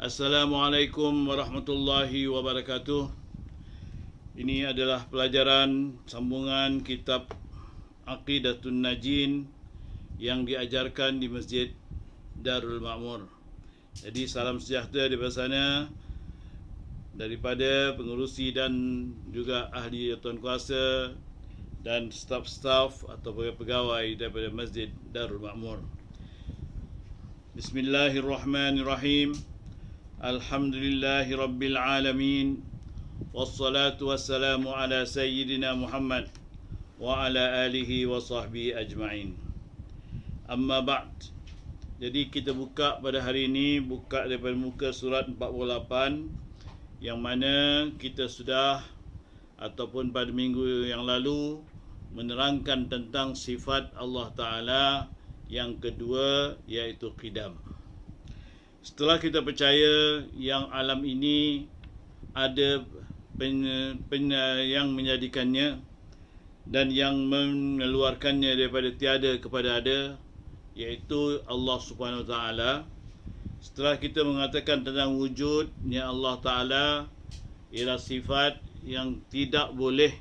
Assalamualaikum warahmatullahi wabarakatuh. Ini adalah pelajaran sambungan kitab Aqidatun Najin yang diajarkan di Masjid Darul Ma'mur. Jadi salam sejahtera di sana daripada pengurusi dan juga ahli tuan kuasa dan staf-staf atau pegawai daripada Masjid Darul Ma'mur. Bismillahirrahmanirrahim. Alhamdulillahi Rabbil Alamin. Wassalatu wassalamu ala Sayyidina Muhammad wa ala alihi wa sahbihi ajma'in. Amma ba'd. Jadi kita buka pada hari ini, buka daripada muka surat 48, yang mana kita sudah ataupun pada minggu yang lalu menerangkan tentang sifat Allah Ta'ala yang kedua, iaitu qidam. Setelah kita percaya yang alam ini ada yang menjadikannya dan yang mengeluarkannya daripada tiada kepada ada, iaitu Allah Subhanahu Wa Taala. Setelah kita mengatakan tentang wujudnya Allah Ta'ala ialah sifat yang tidak boleh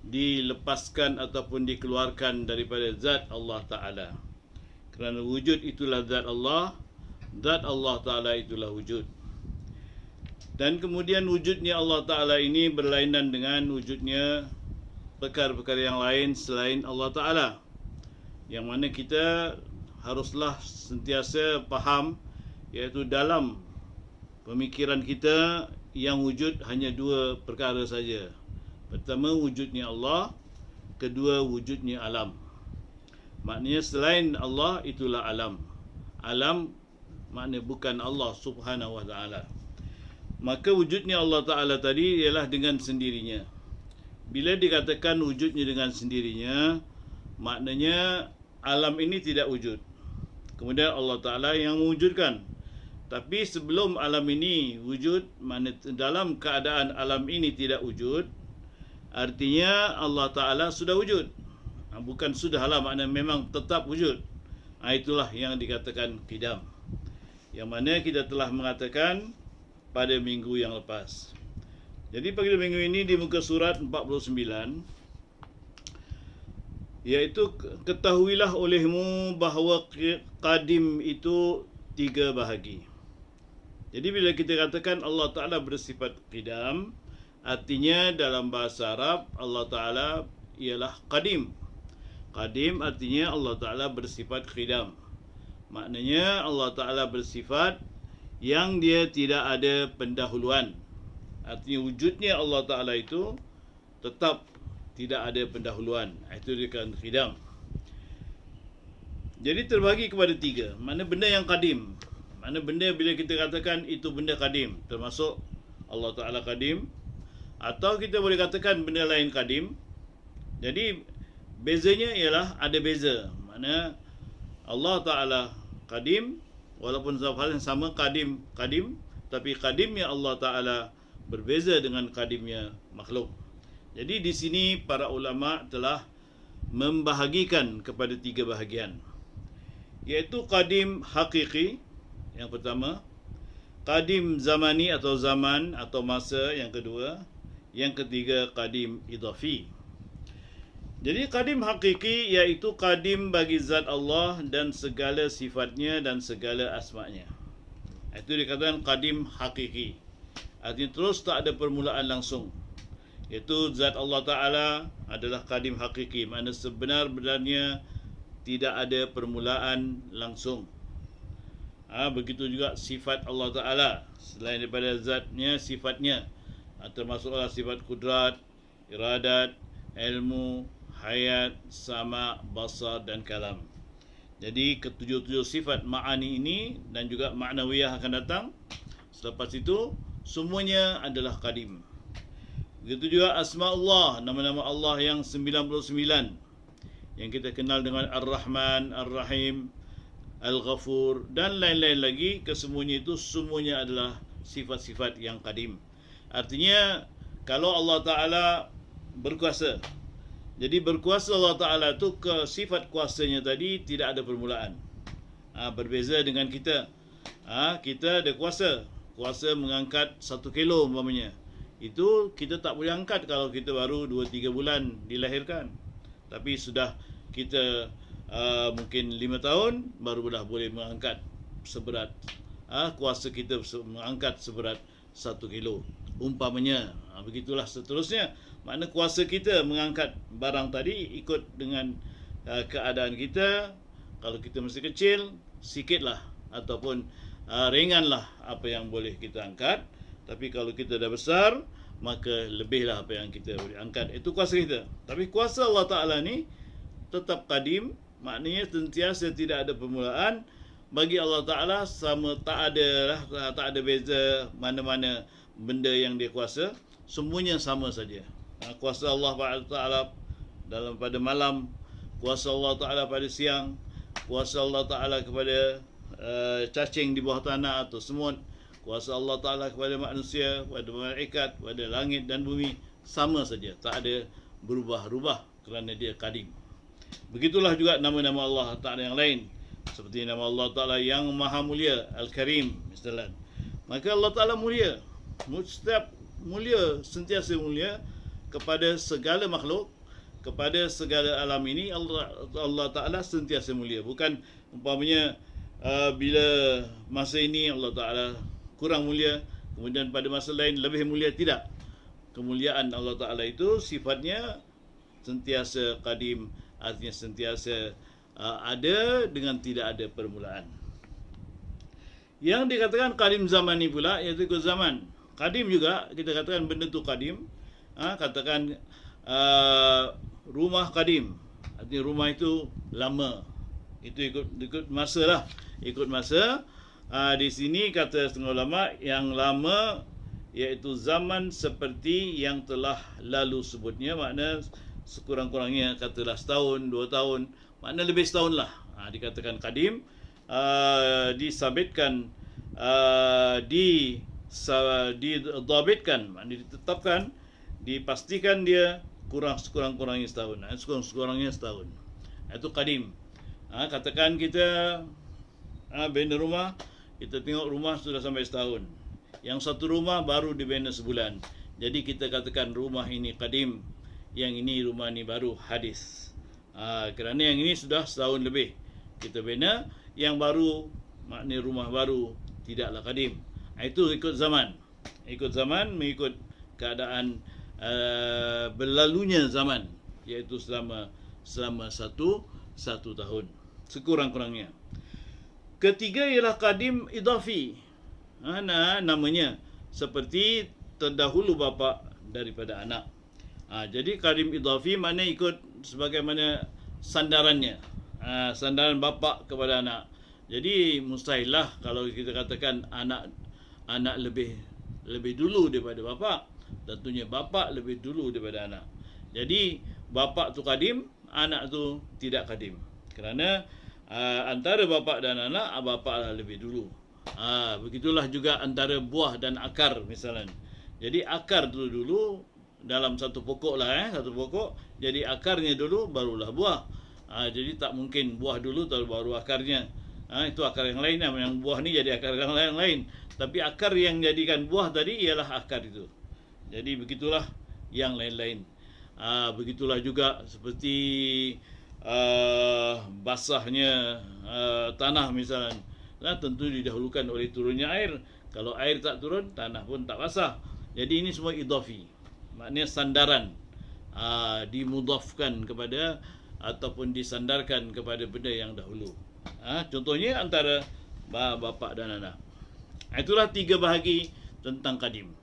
dilepaskan ataupun dikeluarkan daripada zat Allah Ta'ala. Kerana wujud itulah zat Allah Ta'ala itulah wujud. Dan kemudian wujudnya Allah Ta'ala ini berlainan dengan wujudnya perkara-perkara yang lain selain Allah Ta'ala, yang mana kita haruslah sentiasa faham, iaitu dalam pemikiran kita yang wujud hanya dua perkara saja. Pertama, wujudnya Allah. Kedua, wujudnya alam. Maknanya selain Allah itulah alam. Alam maknanya bukan Allah Subhanahu Wa Taala. Maka wujudnya Allah Ta'ala tadi ialah dengan sendirinya. Bila dikatakan wujudnya dengan sendirinya, maknanya alam ini tidak wujud. Kemudian Allah Ta'ala yang mewujudkan. Tapi sebelum alam ini wujud, maknanya dalam keadaan alam ini tidak wujud, artinya Allah Ta'ala sudah wujud. Bukan sudahlah, maknanya memang tetap wujud. Itulah yang dikatakan qidam, yang mana kita telah mengatakan pada minggu yang lepas. Jadi pada minggu ini di muka surat 49, iaitu ketahuilah olehmu bahawa qadim itu tiga bahagi. Jadi bila kita katakan Allah Ta'ala bersifat qidam, artinya dalam bahasa Arab Allah Ta'ala ialah qadim. Qadim artinya Allah Ta'ala bersifat qidam. Maknanya Allah Ta'ala bersifat yang dia tidak ada pendahuluan. Artinya wujudnya Allah Ta'ala itu tetap tidak ada pendahuluan. Itu dikatakan qidam. Jadi terbagi kepada tiga. Mana benda yang qadim. Mana benda bila kita katakan itu benda qadim, termasuk Allah Ta'ala qadim. Atau kita boleh katakan benda lain qadim. Jadi bezanya ialah ada beza. Mana Allah Ta'ala qadim, walaupun lafaz yang sama qadim, tapi qadimnya Allah Ta'ala berbeza dengan qadimnya makhluk. Jadi di sini para ulama telah membahagikan kepada tiga bahagian, iaitu qadim hakiki yang pertama, qadim zamani atau zaman atau masa yang kedua, yang ketiga qadim idafi. Jadi qadim hakiki iaitu qadim bagi zat Allah dan segala sifatnya dan segala asma'nya. Itu dikatakan qadim hakiki. Artinya terus tak ada permulaan langsung. Iaitu zat Allah Ta'ala adalah qadim hakiki, makna sebenar-benarnya tidak ada permulaan langsung. Begitu juga sifat Allah Ta'ala, selain daripada zatnya, sifatnya, termasuklah sifat kudrat, iradat, ilmu, hayat, sama, basar dan kalam. Jadi ketujuh-tujuh sifat ma'ani ini dan juga ma'nawiyah akan datang. Selepas itu semuanya adalah qadim. Begitu juga asma Allah, nama-nama Allah yang 99 yang kita kenal dengan Ar-Rahman, Ar-Rahim, Al-Ghafur dan lain-lain lagi. Kesemuanya itu semuanya adalah sifat-sifat yang qadim. Artinya kalau Allah Ta'ala berkuasa, jadi berkuasa Allah Ta'ala itu ke sifat kuasanya tadi tidak ada permulaan. Berbeza dengan kita. Kita ada kuasa. kuasa mengangkat 1 kilo umpamanya. Itu kita tak boleh angkat kalau kita baru 2-3 bulan dilahirkan. Tapi sudah kita mungkin 5 tahun barulah boleh mengangkat seberat kuasa kita mengangkat seberat 1 kilo umpamanya. Begitulah seterusnya. Makna kuasa kita mengangkat barang tadi ikut dengan keadaan kita. Kalau kita masih kecil, sikitlah ataupun ringanlah apa yang boleh kita angkat. Tapi kalau kita dah besar, maka lebihlah apa yang kita boleh angkat. Itu kuasa kita. Tapi kuasa Allah Ta'ala ni tetap qadim, maknanya sentiasa tidak ada permulaan. Bagi Allah Ta'ala sama, tak ada beza mana-mana benda yang dia kuasa, semuanya sama saja. Kuasa Allah Ta'ala pada malam, kuasa Allah Ta'ala pada siang, kuasa Allah Ta'ala kepada cacing di bawah tanah atau semut, kuasa Allah Ta'ala kepada manusia, kepada malaikat, kepada langit dan bumi, sama saja, tak ada berubah-ubah kerana dia qadim. Begitulah juga nama-nama Allah Ta'ala yang lain, seperti nama Allah Ta'ala yang maha mulia, Al-Karim misalnya. Maka Allah Ta'ala mulia, setiap mulia, sentiasa mulia kepada segala makhluk, kepada segala alam ini. Allah Ta'ala sentiasa mulia. Bukan umpamanya bila masa ini Allah Ta'ala kurang mulia, kemudian pada masa lain lebih mulia. Tidak. Kemuliaan Allah Ta'ala itu sifatnya sentiasa qadim, artinya sentiasa ada dengan tidak ada permulaan. Yang dikatakan qadim zaman ni pula iaitu ikut zaman. Qadim juga kita katakan benda tu qadim. Katakan rumah qadim, artinya rumah itu lama. Itu ikut masa lah. Ikut masa. Di sini kata setengah ulama, yang lama iaitu zaman seperti yang telah lalu sebutnya. Makna sekurang-kurangnya katalah setahun, 2 tahun, makna lebih setahun lah. Dikatakan qadim, disabitkan, didabitkan, makna ditetapkan, dipastikan dia sekurang-kurangnya setahun. Sekurang-kurangnya setahun. Itu qadim. Katakan kita bina rumah, kita tengok rumah sudah sampai setahun. Yang satu rumah baru dibina sebulan. Jadi kita katakan rumah ini qadim, yang ini rumah ini baru hadis. Kerana yang ini sudah setahun lebih kita bina, yang baru maknanya rumah baru tidaklah qadim. Itu ikut zaman. Ikut zaman mengikut keadaan berlalunya zaman, iaitu selama satu tahun sekurang-kurangnya. Ketiga ialah qadim idafi. Namanya seperti terdahulu bapa daripada anak. Jadi qadim idafi makna ikut sebagaimana sandarannya, sandaran bapa kepada anak. Jadi mustahillah kalau kita katakan anak lebih dulu daripada bapa. Tentunya bapa lebih dulu daripada anak. Jadi bapa tu qadim, anak tu tidak qadim. Kerana antara bapa dan anak, bapa lah lebih dulu. Begitulah juga antara buah dan akar misalnya. Jadi akar tu dulu dalam satu pokok lah, satu pokok. Jadi akarnya dulu barulah buah. Jadi tak mungkin buah dulu baru akarnya. Itu akar yang lain lah. Yang buah ni jadi akar yang lain. Tapi akar yang jadikan buah tadi ialah akar itu. Jadi begitulah yang lain-lain. Begitulah juga seperti basahnya tanah misalnya. Tentu didahulukan oleh turunnya air. Kalau air tak turun, tanah pun tak basah. Jadi ini semua idafi. Maknanya sandaran. Dimudafkan kepada ataupun disandarkan kepada benda yang dahulu. Contohnya antara bapa dan anak. Itulah 3 bahagi tentang qadim.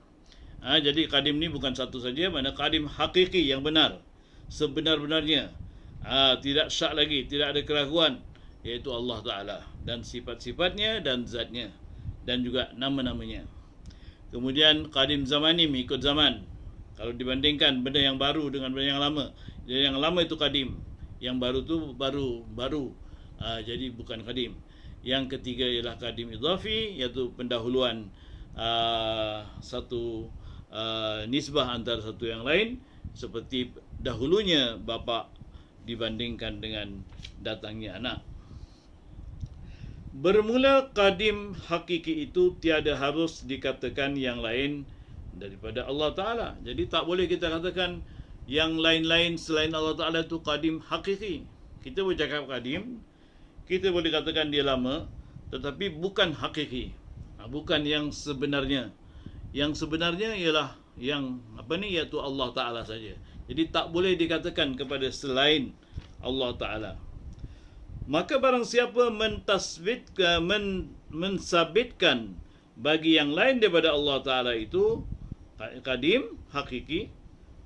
Jadi qadim ni bukan satu saja, mana qadim hakiki yang benar, sebenar-benarnya, tidak syak lagi, tidak ada keraguan, iaitu Allah Ta'ala dan sifat-sifatnya dan zatnya dan juga nama-namanya. Kemudian qadim zamani, mengikut zaman. Kalau dibandingkan benda yang baru dengan benda yang lama, jadi yang lama itu qadim, yang baru tu baru, jadi bukan qadim. Yang ketiga ialah qadim idafi, iaitu pendahuluan satu nisbah antara satu yang lain, seperti dahulunya bapa dibandingkan dengan datangnya anak. Bermula qadim hakiki itu tiada harus dikatakan yang lain daripada Allah Ta'ala. Jadi tak boleh kita katakan yang lain-lain selain Allah Ta'ala itu qadim hakiki. Kita boleh cakap qadim, kita boleh katakan dia lama, tetapi bukan hakiki. Bukan yang sebenarnya. Yang sebenarnya ialah yang iaitu Allah Ta'ala saja. Jadi tak boleh dikatakan kepada selain Allah Ta'ala. Maka barang siapa mensabitkan bagi yang lain daripada Allah Ta'ala itu qadim, hakiki,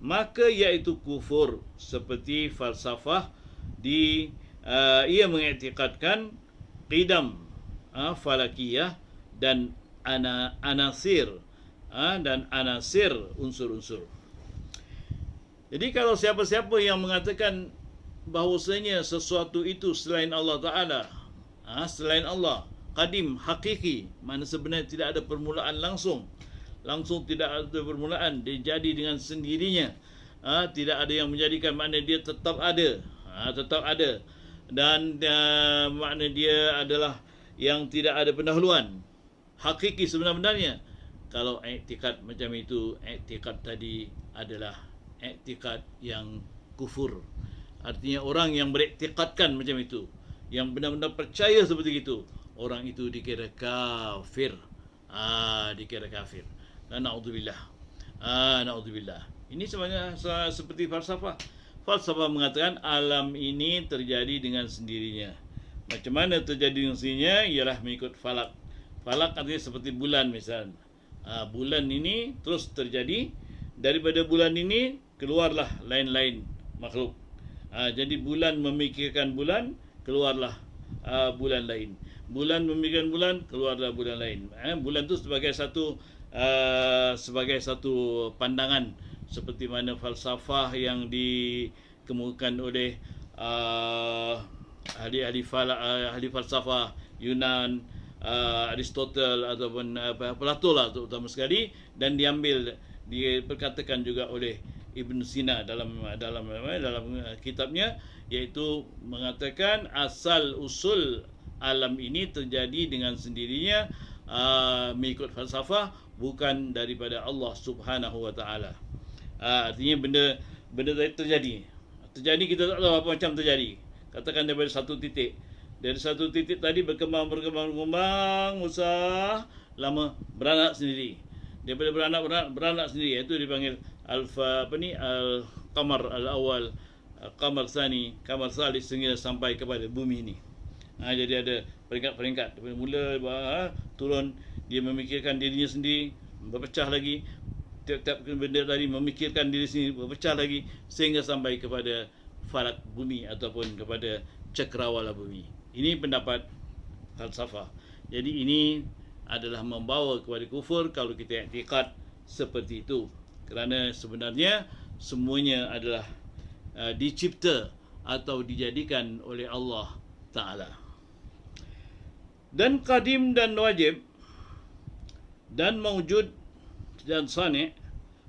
maka iaitu kufur. Seperti falsafah ia mengiktikadkan qidam, falakiyah dan anasir unsur-unsur. Jadi kalau siapa-siapa yang mengatakan bahawasanya sesuatu itu selain Allah Ta'ala, selain Allah, qadim, hakiki, mana sebenarnya tidak ada permulaan langsung tidak ada permulaan, dia jadi dengan sendirinya, tidak ada yang menjadikan, makna dia tetap ada, dan makna dia adalah yang tidak ada pendahuluan, hakiki sebenar-benarnya. Kalau iktikad macam itu, iktikad tadi adalah iktikad yang kufur. Artinya orang yang beriktikadkan macam itu, yang benar-benar percaya seperti itu, orang itu dikira kafir. Dikira kafir. Na'udzubillah. Na'udzubillah. Ini sebenarnya seperti falsafah. Falsafah mengatakan alam ini terjadi dengan sendirinya. Macam mana terjadi dengan sendirinya? Ialah mengikut falak. Falak artinya seperti bulan misalnya. Bulan ini terus terjadi. Daripada bulan ini keluarlah lain-lain makhluk. Jadi bulan memikirkan bulan, keluarlah bulan lain. Bulan memikirkan bulan, keluarlah bulan lain. Bulan itu sebagai satu pandangan, seperti mana falsafah yang dikemukakan oleh ahli falsafah Yunan, Aristotle ataupun Plato lah terutama sekali, dan diperkatakan juga oleh Ibn Sina dalam kitabnya, iaitu mengatakan asal usul alam ini terjadi dengan sendirinya mengikut falsafah, bukan daripada Allah Subhanahu wa taala. Artinya benda terjadi kita tak tahu apa macam terjadi. Katakan daripada satu titik. Dari satu titik tadi berkembang besar, lama beranak sendiri. Daripada beranak sendiri, iaitu dipanggil al-qamar al-awal, qamar tsani, qamar tsalits, sehingga sampai kepada bumi ini. Jadi ada peringkat-peringkat. Daripada mula turun, dia memikirkan dirinya sendiri, berpecah lagi. Tiap-tiap benda tadi memikirkan diri sendiri, berpecah lagi, sehingga sampai kepada falak bumi ataupun kepada cakrawala bumi. Ini pendapat falsafah. Jadi ini adalah membawa kepada kufur kalau kita iktikad seperti itu. Kerana sebenarnya semuanya adalah dicipta atau dijadikan oleh Allah Ta'ala. Dan qadim dan wajib dan mawjud dan sani',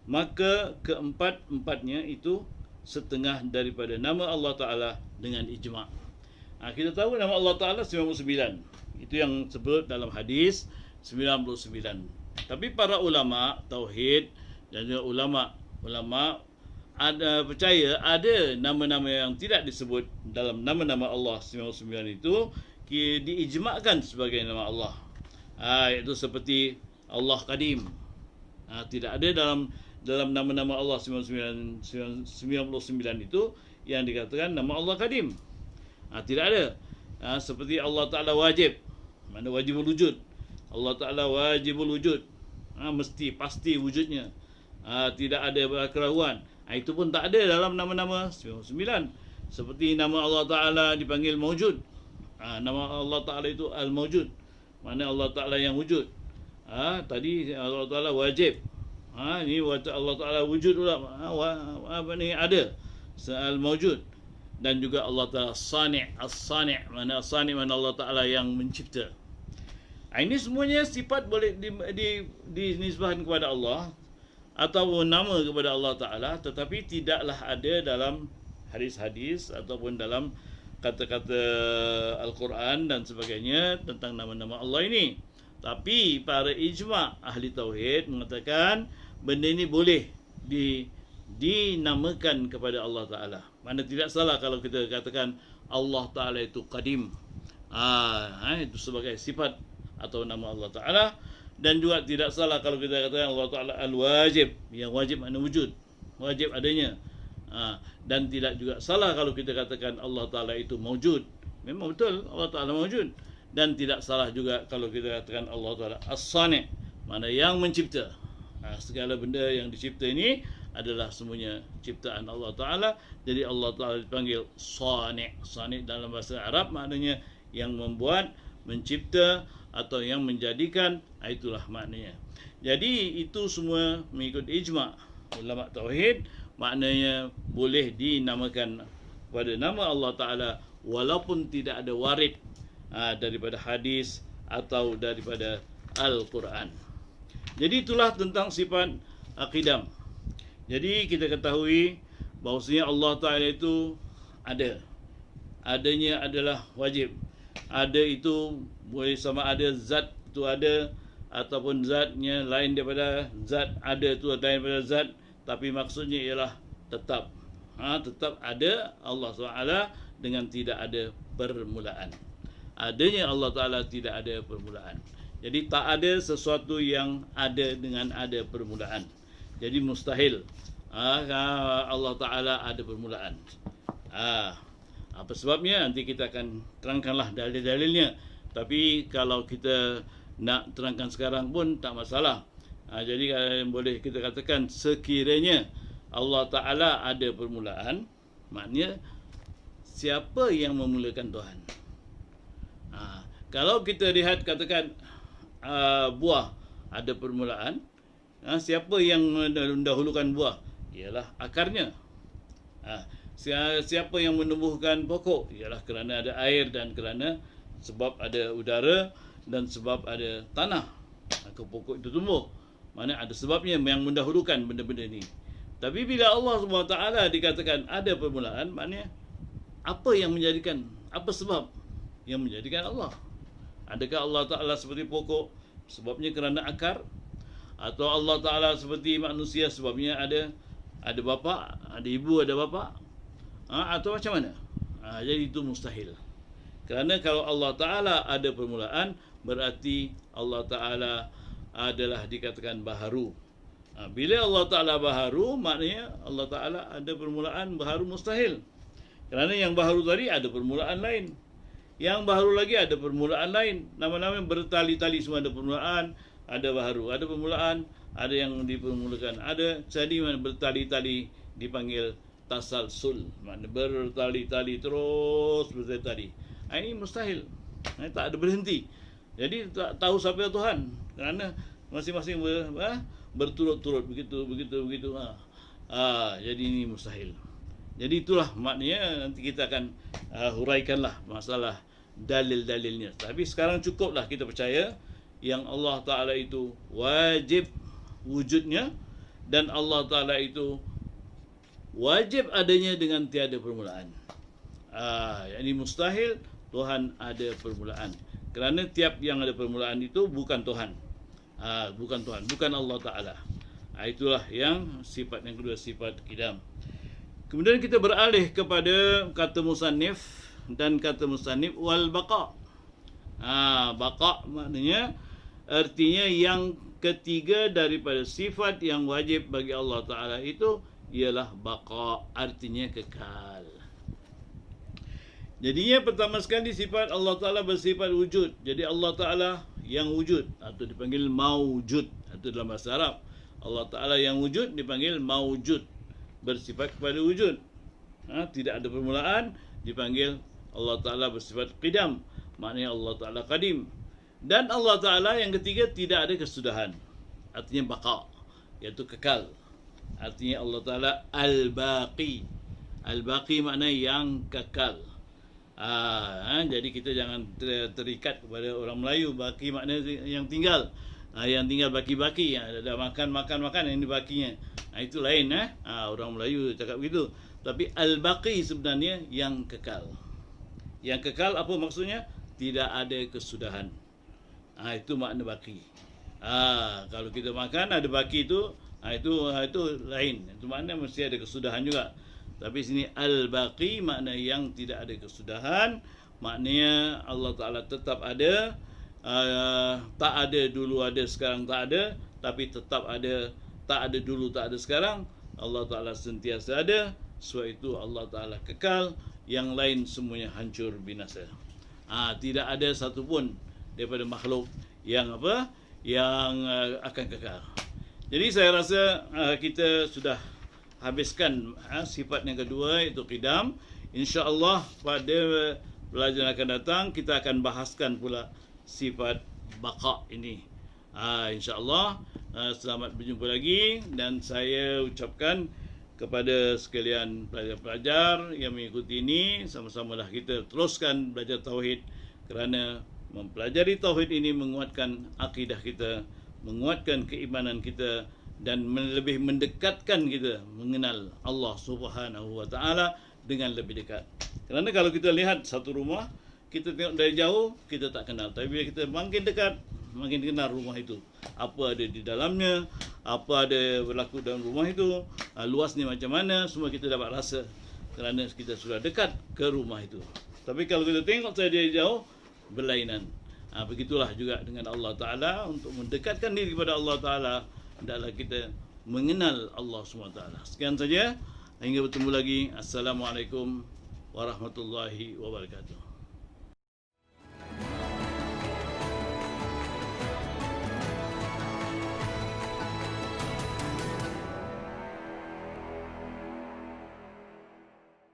maka keempat-empatnya itu setengah daripada nama Allah Ta'ala dengan ijma'. Kita tahu nama Allah Ta'ala 99. Itu yang sebut dalam hadis 99. Tapi para ulama tauhid dan juga ulama ada percaya ada nama-nama yang tidak disebut dalam nama-nama Allah 99 itu diijma'kan sebagai nama Allah. Iaitu seperti Allah Qadim. Tidak ada dalam nama-nama Allah 99 itu yang dikatakan nama Allah Qadim. Tidak ada. Seperti Allah Ta'ala wajib. Mana wajibul wujud. Allah Ta'ala wajibul wujud. Mesti, pasti wujudnya. Tidak ada keraguan. Itu pun tak ada dalam nama-nama 99. Seperti nama Allah Ta'ala dipanggil mawjud. Nama Allah Ta'ala itu al-mawjud. Mana Allah Ta'ala yang wujud. Tadi Allah Ta'ala wajib. Ini Allah Ta'ala wujud pula. Ada. Al-mawjud. Dan juga Allah Ta'ala as-sani', mana Allah Ta'ala yang mencipta. Ini semuanya sifat boleh dinisbahkan kepada Allah atau nama kepada Allah Ta'ala, tetapi tidaklah ada dalam hadis-hadis ataupun dalam kata-kata Al-Quran dan sebagainya tentang nama-nama Allah ini. Tapi para ijma' ahli tauhid mengatakan benda ini boleh dinamakan kepada Allah Ta'ala. Mana tidak salah kalau kita katakan Allah Ta'ala itu qadim. Itu sebagai sifat atau nama Allah Ta'ala. Dan juga tidak salah kalau kita katakan Allah Ta'ala al-wajib. Yang wajib makna wujud, wajib adanya. Dan tidak juga salah kalau kita katakan Allah Ta'ala itu mawjud. Memang betul Allah Ta'ala mawjud. Dan tidak salah juga kalau kita katakan Allah Ta'ala as-sani', mana yang mencipta. Segala benda yang dicipta ini adalah semuanya ciptaan Allah Ta'ala. Jadi Allah Ta'ala dipanggil sani'. Sani' dalam bahasa Arab maknanya yang membuat, mencipta atau yang menjadikan. Itulah maknanya. Jadi itu semua mengikut ijma' ulama tauhid, maknanya boleh dinamakan pada nama Allah Ta'ala walaupun tidak ada warid daripada hadis atau daripada Al-Quran. Jadi itulah tentang sifat Qidam. Jadi kita ketahui bahawasanya Allah Ta'ala itu ada. Adanya adalah wajib. Ada itu boleh sama ada zat itu ada, ataupun zatnya lain daripada zat. Ada itu lain daripada zat, tapi maksudnya ialah tetap. Tetap ada Allah SWT dengan tidak ada permulaan. Adanya Allah Ta'ala tidak ada permulaan. Jadi tak ada sesuatu yang ada dengan ada permulaan. Jadi mustahil Allah Ta'ala ada permulaan. Apa sebabnya? Nanti kita akan terangkanlah dalil-dalilnya. Tapi kalau kita nak terangkan sekarang pun tak masalah. Jadi boleh kita katakan sekiranya Allah Ta'ala ada permulaan, maknanya siapa yang memulakan Tuhan? Kalau kita lihat katakan buah ada permulaan, siapa yang mendahulukan buah? Ialah akarnya. Siapa yang menumbuhkan pokok? Ialah kerana ada air dan kerana sebab ada udara dan sebab ada tanah. Maka pokok itu tumbuh. Mana ada sebabnya yang mendahulukan benda-benda ini. Tapi bila Allah SWT dikatakan ada permulaan, maknanya apa yang menjadikan, apa sebab yang menjadikan Allah? Adakah Allah Ta'ala seperti pokok, sebabnya kerana akar? Atau Allah Ta'ala seperti manusia, sebabnya ada bapa, ada ibu, ada bapa? Atau macam mana? Jadi itu mustahil. Kerana kalau Allah Ta'ala ada permulaan, berarti Allah Ta'ala adalah dikatakan baharu. Bila Allah Ta'ala baharu, maknanya Allah Ta'ala ada permulaan, baharu mustahil. Kerana yang baharu tadi ada permulaan lain. Yang baharu lagi ada permulaan lain. Nama-nama bertali-tali semua ada permulaan, ada baharu, ada permulaan, ada yang dipermulakan, ada jadi mana bertali-tali dipanggil tasalsul. Makna bertali-tali terus bertali-tali. Ini mustahil. Tak ada berhenti. Jadi tak tahu siapa Tuhan. Kerana masing-masing berturut-turut begitu. Jadi ini mustahil. Jadi itulah maknanya nanti kita akan huraikanlah masalah dalil-dalilnya. Tapi sekarang cukuplah kita percaya yang Allah Ta'ala itu wajib wujudnya dan Allah Ta'ala itu wajib adanya dengan tiada permulaan. Yang ini mustahil Tuhan ada permulaan. Kerana tiap yang ada permulaan itu bukan Tuhan. Bukan Allah Ta'ala. Itulah yang sifat yang kedua, sifat qidam. Kemudian kita beralih kepada kata musannif dan kata musannif wal baqa. Baqa maknanya artinya yang ketiga daripada sifat yang wajib bagi Allah Ta'ala itu ialah baqa, artinya kekal. Jadinya pertama sekali sifat Allah Ta'ala bersifat wujud. Jadi Allah Ta'ala yang wujud atau dipanggil maujud. Itu dalam bahasa Arab. Allah Ta'ala yang wujud dipanggil maujud, bersifat kepada wujud. Tidak ada permulaan, dipanggil Allah Ta'ala bersifat qidam. Maknanya Allah Ta'ala qadim. Dan Allah Ta'ala yang ketiga tidak ada kesudahan. Artinya baqa, iaitu kekal. Artinya Allah Ta'ala al-baqi. Al-baqi maknanya yang kekal. Jadi kita jangan terikat kepada orang Melayu. Baqi maknanya yang tinggal. Yang tinggal baki-baki, ada makan yang ini bakinya. Itu lain. Orang Melayu cakap begitu. Tapi al-baqi sebenarnya yang kekal. Yang kekal apa maksudnya? Tidak ada kesudahan. Itu makna baki. Kalau kita makan ada baki itu, itu lain. Itu makna mesti ada kesudahan juga. Tapi sini al-baqi makna yang tidak ada kesudahan, maknanya Allah Ta'ala tetap ada, tak ada dulu ada, sekarang tak ada, tapi tetap ada, tak ada dulu tak ada sekarang. Allah Ta'ala sentiasa ada, sebab itu Allah Ta'ala kekal, yang lain semuanya hancur binasa. Tidak ada satu pun daripada makhluk yang akan kekal. Jadi saya rasa kita sudah habiskan sifat yang kedua, iaitu qidam. InsyaAllah pada pelajaran akan datang kita akan bahaskan pula sifat baqa ini. InsyaAllah selamat berjumpa lagi, dan saya ucapkan kepada sekalian pelajar-pelajar yang mengikuti ini, sama-samalah kita teruskan belajar tauhid, kerana mempelajari tauhid ini menguatkan akidah kita, menguatkan keimanan kita, dan lebih mendekatkan kita mengenal Allah Subhanahu wa Ta'ala dengan lebih dekat. Kerana kalau kita lihat satu rumah, kita tengok dari jauh, kita tak kenal. Tapi bila kita makin dekat, makin kenal rumah itu. Apa ada di dalamnya, apa ada berlaku dalam rumah itu, luasnya macam mana, semua kita dapat rasa kerana kita sudah dekat ke rumah itu. Tapi kalau kita tengok saja dari jauh, berlainan. Begitulah juga dengan Allah Ta'ala. Untuk mendekatkan diri kepada Allah Ta'ala, hendaklah kita mengenal Allah SWT. Sekian saja. Hingga bertemu lagi. Assalamualaikum warahmatullahi wabarakatuh.